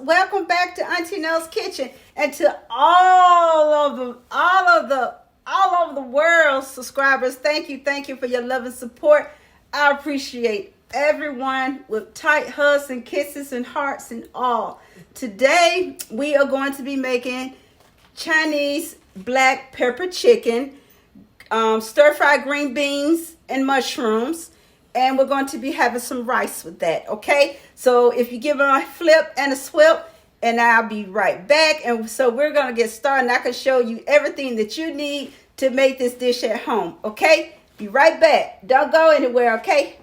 Welcome back to Auntie Nell's Kitchen, and to all over the world subscribers. Thank you for your love and support. I appreciate everyone with tight hugs and kisses and hearts and all. Today we are going to be making Chinese black pepper chicken, stir-fried green beans and mushrooms. And we're going to be having some rice with that, okay? So if you give them a flip and a swip, and I'll be right back. And so we're going to get started, and I can show you everything that you need to make this dish at home, okay? Be right back. Don't go anywhere, okay?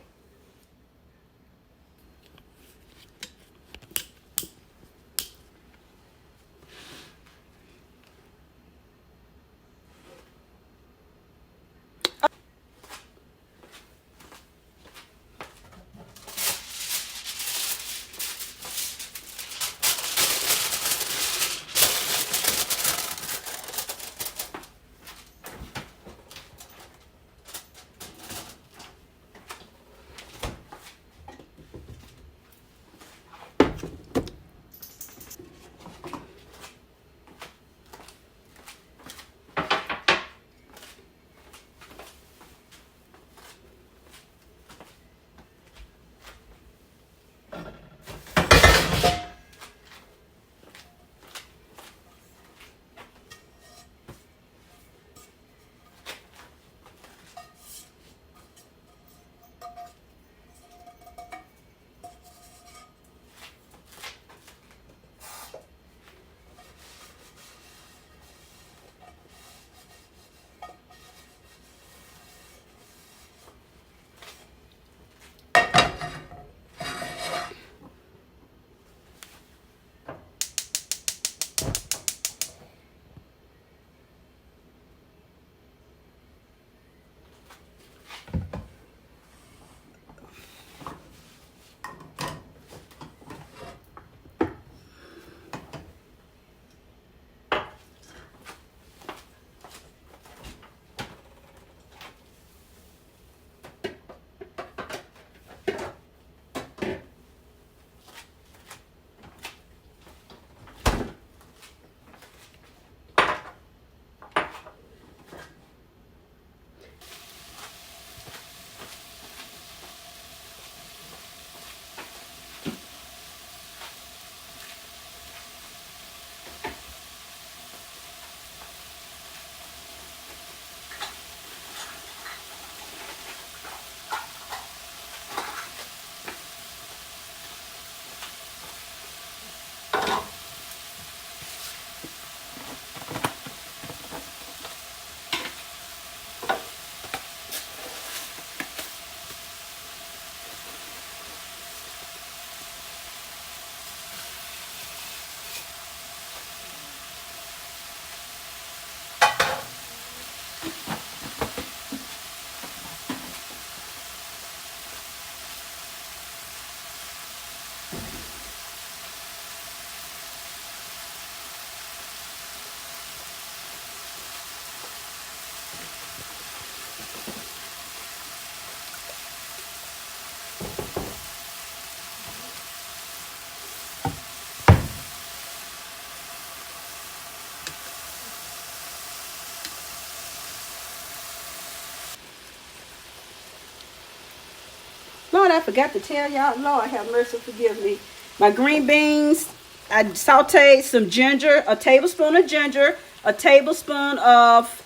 Lord, I forgot to tell y'all. Lord, have mercy, forgive me. My green beans, I sauteed some ginger, a tablespoon of ginger, a tablespoon of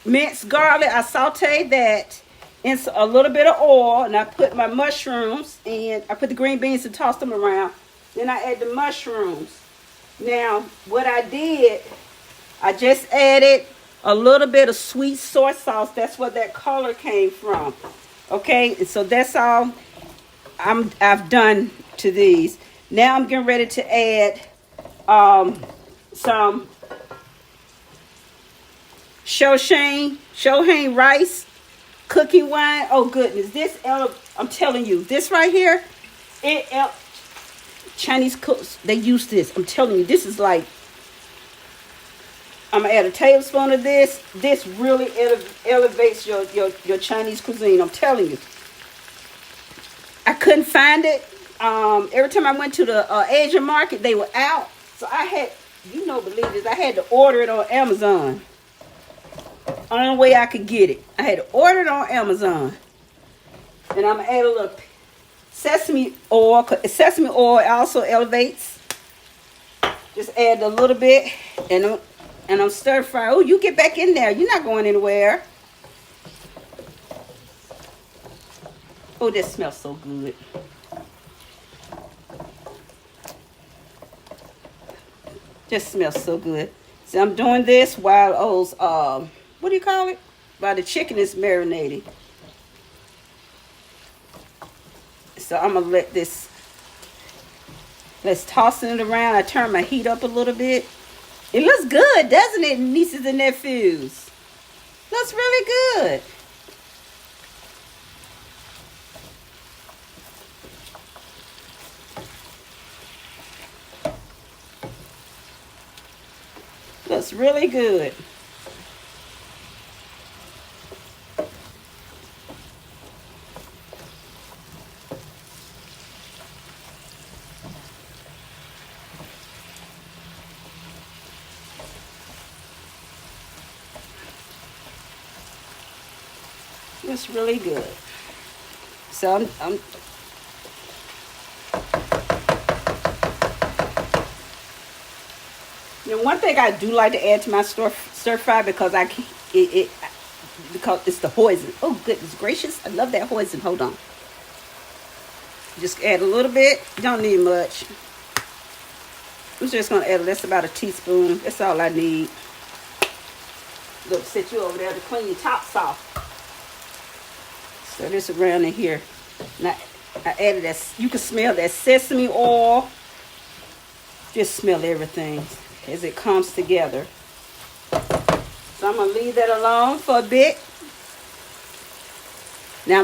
minced garlic. I sauteed that in a little bit of oil, and I put my mushrooms, and I put the green beans and tossed them around. Then I add the mushrooms. Now, what I did, I just added a little bit of sweet soy sauce. That's where that color came from. Okay, and so that's all I've done to these. Now I'm getting ready to add some Shohane rice, cooking wine. Oh goodness, I'm telling you, this right here, Chinese cooks, they use this. I'm telling you, this is like, I'm gonna add a tablespoon of this. This really elevates your Chinese cuisine. I'm telling you. I couldn't find it every time I went to the Asian market, they were out. So I had, believe this, I had to order it on Amazon. Only way I could get it. I had to order it on Amazon. And I'm going to add a little sesame oil. Sesame oil also elevates. Just add a little bit. And I'm stir fry. Oh, you get back in there. You're not going anywhere. Oh, this smells so good. Just smells so good. So I'm doing this while those, what do you call it? While the chicken is marinating. So I'm going to let this, let's toss it around. I turn my heat up a little bit. It looks good, doesn't it, nieces and nephews? Looks really good. Looks really good. Looks really good. So I'm one thing I do like to add to my stir fry because because it's the hoisin. Oh goodness gracious, I love that hoisin. Hold on. Just add a little bit. Don't need much. I'm just gonna add that's about a teaspoon. That's all I need. Look, sit you over there to clean your tops off. Stir this around in here. Now I added that. You can smell that sesame oil. Just smell everything as it comes together. So I'm gonna leave that alone for a bit. Now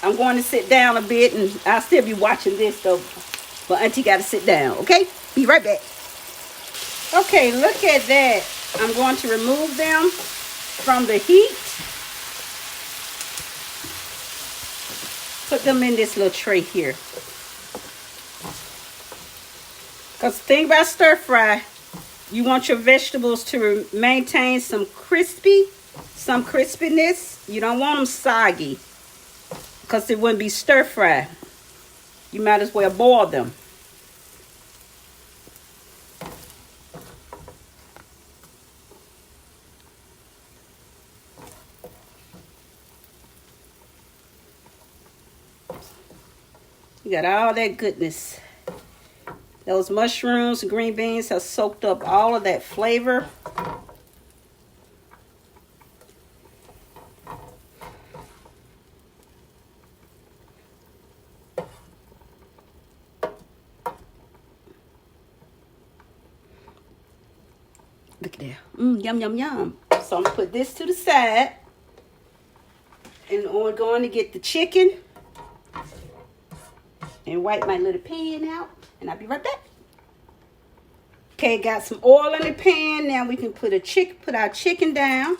I'm going to sit down a bit, and I'll still be watching this though. But Auntie got to sit down. Okay, be right back. Okay, look at that. I'm going to remove them from the heat. Put them in this little tray here. Because the thing about stir fry, you want your vegetables to maintain some crispiness. You don't want them soggy because it wouldn't be stir fry. You might as well boil them. You got all that goodness. Those mushrooms and green beans have soaked up all of that flavor. Look at that. Yum, yum, yum. So I'm going to put this to the side. And we're going to get the chicken. And wipe my little pan out. And I'll be right back. Okay, got some oil in the pan. Now we can put our chicken down.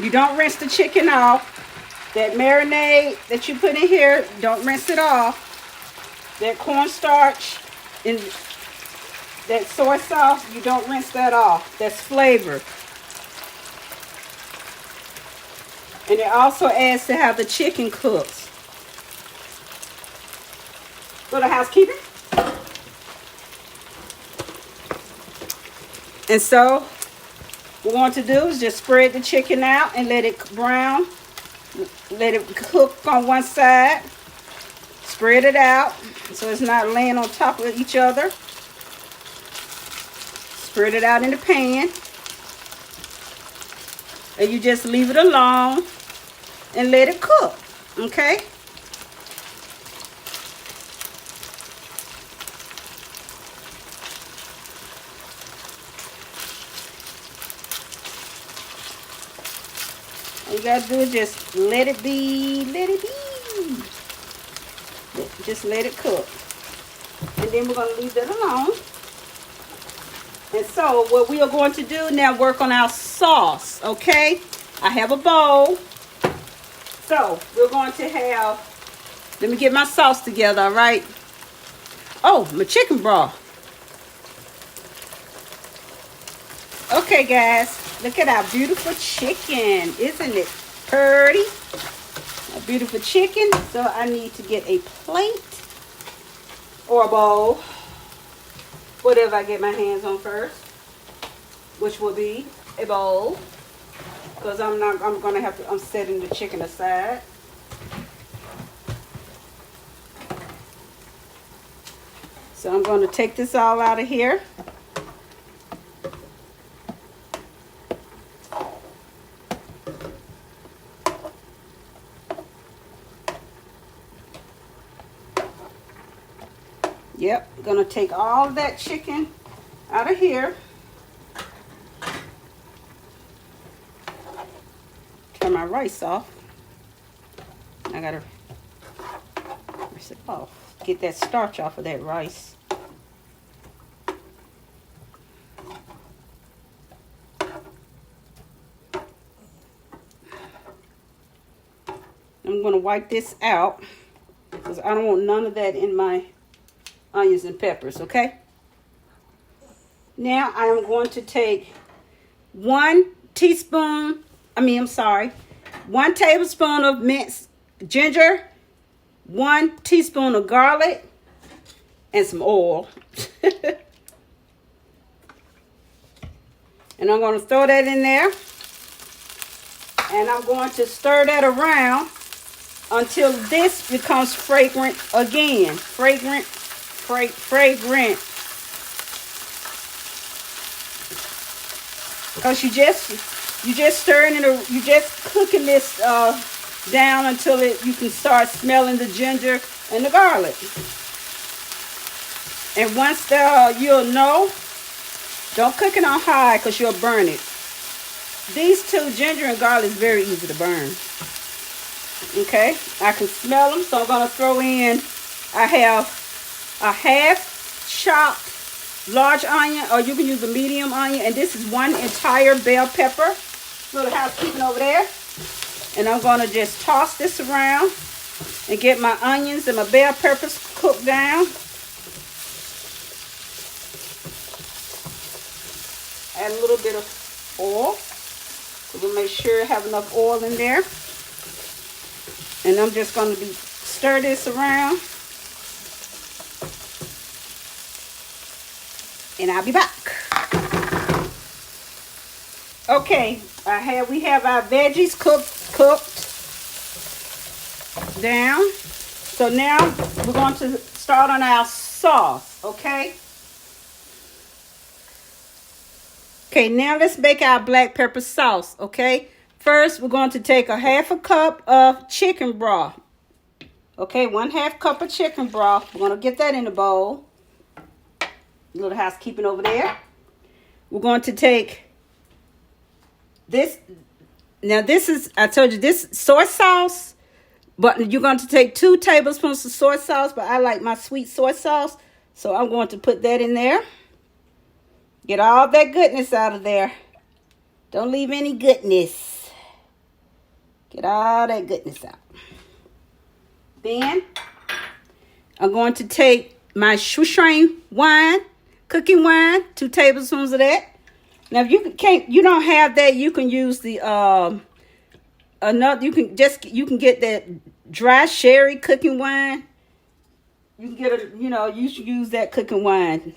You don't rinse the chicken off. That marinade that you put in here, don't rinse it off. That cornstarch and that soy sauce, you don't rinse that off. That's flavor. And it also adds to how the chicken cooks. Go to housekeeping. And so, what we want to do is just spread the chicken out and let it brown. Let it cook on one side. Spread it out so it's not laying on top of each other. Spread it out in the pan. And you just leave it alone and let it cook, okay? All you gotta do is just let it be. Just let it cook. And then we're gonna leave that alone. And so what we are going to do now, work on our sauce, okay? I have a bowl. So we're going to have, let me get my sauce together, all right? Oh, my chicken broth. Okay, guys, look at our beautiful chicken. Isn't it pretty? A beautiful chicken. So I need to get a plate or a bowl, whatever I get my hands on first, which will be a bowl, because I'm setting the chicken aside. So I'm going to take this all out of here. Yep, I'm gonna take all that chicken out of here. Turn my rice off. I gotta rinse it off. Get that starch off of that rice. I'm gonna wipe this out because I don't want none of that in my onions and peppers, okay? Now I am going to take 1 tablespoon of minced ginger, 1 teaspoon of garlic, and some oil. And I'm going to throw that in there. And I'm going to stir that around until this becomes fragrant again. Fragrant. Because you just stirring it, you just cooking this down until you can start smelling the ginger and the garlic. And once you'll know, don't cook it on high because you'll burn it. These two, ginger and garlic, is very easy to burn. Okay, I can smell them, so I'm going to throw in, I have a half chopped large onion, or you can use a medium onion, and this is 1 entire bell pepper. Little housekeeping over there. And I'm going to just toss this around and get my onions and my bell peppers cooked down. Add a little bit of oil. So we'll make sure I have enough oil in there. And I'm just going to stir this around. And I'll be back. Okay, we have our veggies cooked down. So now we're going to start on our sauce, okay? Okay, now let's make our black pepper sauce, okay? First, we're going to take a 1/2 cup of chicken broth. Okay, 1/2 cup of chicken broth. We're going to get that in the bowl. A little housekeeping over there. We're going to take this. Now, this is, I told you, this soy sauce. But you're going to take 2 tablespoons of soy sauce. But I like my sweet soy sauce. So I'm going to put that in there. Get all that goodness out of there. Don't leave any goodness. Get all that goodness out. Then I'm going to take my shoestring wine, cooking wine, 2 tablespoons of that. Now, if you don't have that, you can use the you can get that dry sherry cooking wine. You can get you should use that cooking wine.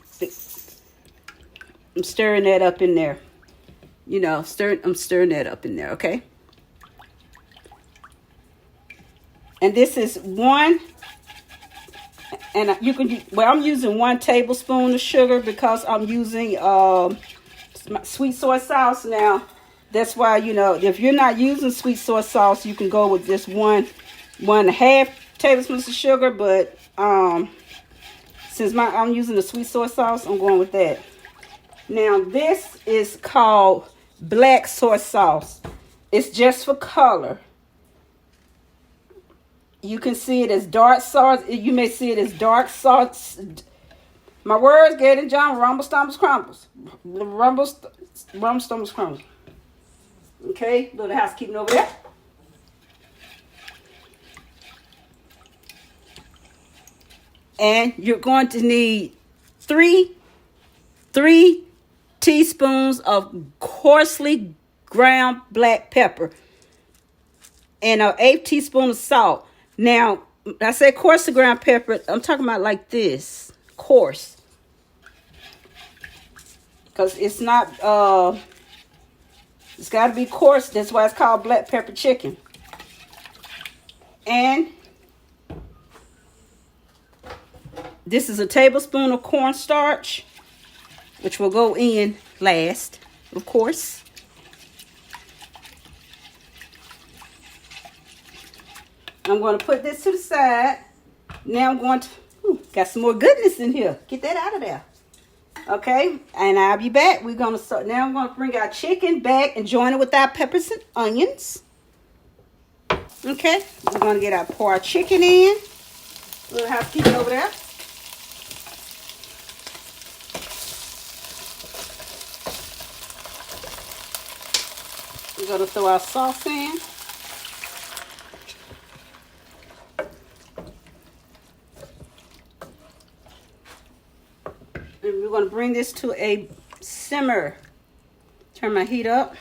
I'm stirring that up in there. I'm stirring that up in there, okay? And this is 1, and I'm using 1 tablespoon of sugar because I'm using sweet soy sauce now. That's why, if you're not using sweet soy sauce, you can go with just 1.5 tablespoons of sugar. But since I'm using the sweet soy sauce, I'm going with that. Now, this is called black soy sauce. It's just for color. You can see it as dark sauce. You may see it as dark sauce. My words, get it, John. Rumble, stumbles, crumbles. Rumble, stumbles, crumbles. Okay, little housekeeping over there. And you're going to need three teaspoons of coarsely ground black pepper and an 1/8 teaspoon of salt. Now, I said coarse ground pepper. I'm talking about like this, coarse, because it's not. It's got to be coarse. That's why it's called black pepper chicken. And this is a tablespoon of cornstarch, which will go in last, of course. I'm going to put this to the side. Now I'm going to, got some more goodness in here. Get that out of there. Okay, and I'll be back. We're going to start. Now I'm going to bring our chicken back and join it with our peppers and onions. Okay, we're going to pour our chicken in. We'll have to keep it over there. We're going to throw our sauce in. And we're going to bring this to a simmer. Turn my heat up.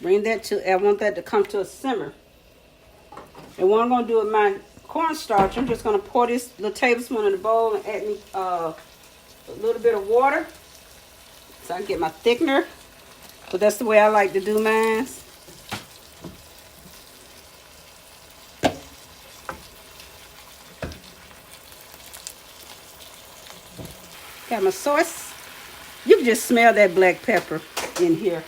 Bring that to, I want that to come to a simmer. And what I'm going to do with my cornstarch, I'm just going to pour this little tablespoon in the bowl and add me a little bit of water so I can get my thickener. So that's the way I like to do mine. Got my sauce. You can just smell that black pepper in here.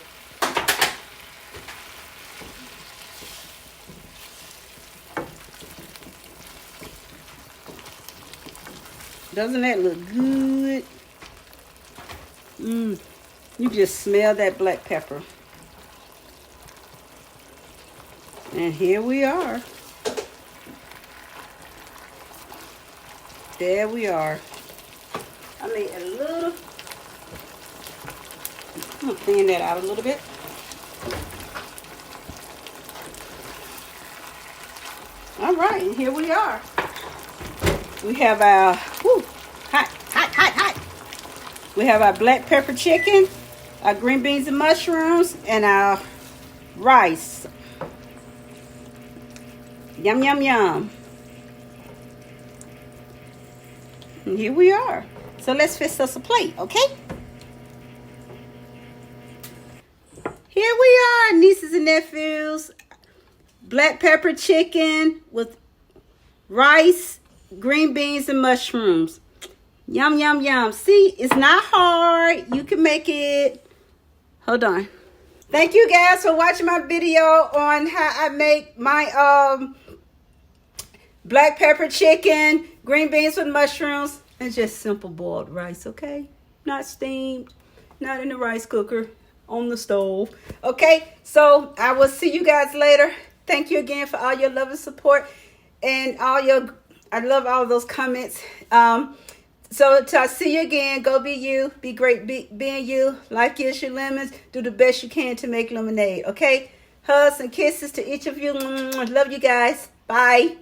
Doesn't that look good? You just smell that black pepper. And here we are. There we are. I made a little. I'm going to thin that out a little bit. All right, and here we are. We have our, hot. We have our black pepper chicken, our green beans and mushrooms, and our rice. Yum, yum, yum. And here we are. So let's fix us a plate, okay? Here we are, nieces and nephews. Black pepper chicken with rice, green beans, and mushrooms. Yum, yum, yum. See, it's not hard. You can make it. Hold on. Thank you guys for watching my video on how I make my black pepper chicken, green beans with mushrooms, and just simple boiled rice, okay? Not steamed, not in the rice cooker, on the stove. Okay, so I will see you guys later. Thank you again for all your love and support and all your, I love all those comments. So till I see you again, go be you, be great being you, life gives you lemons, do the best you can to make lemonade, okay? Hugs and kisses to each of you. Love you guys. Bye.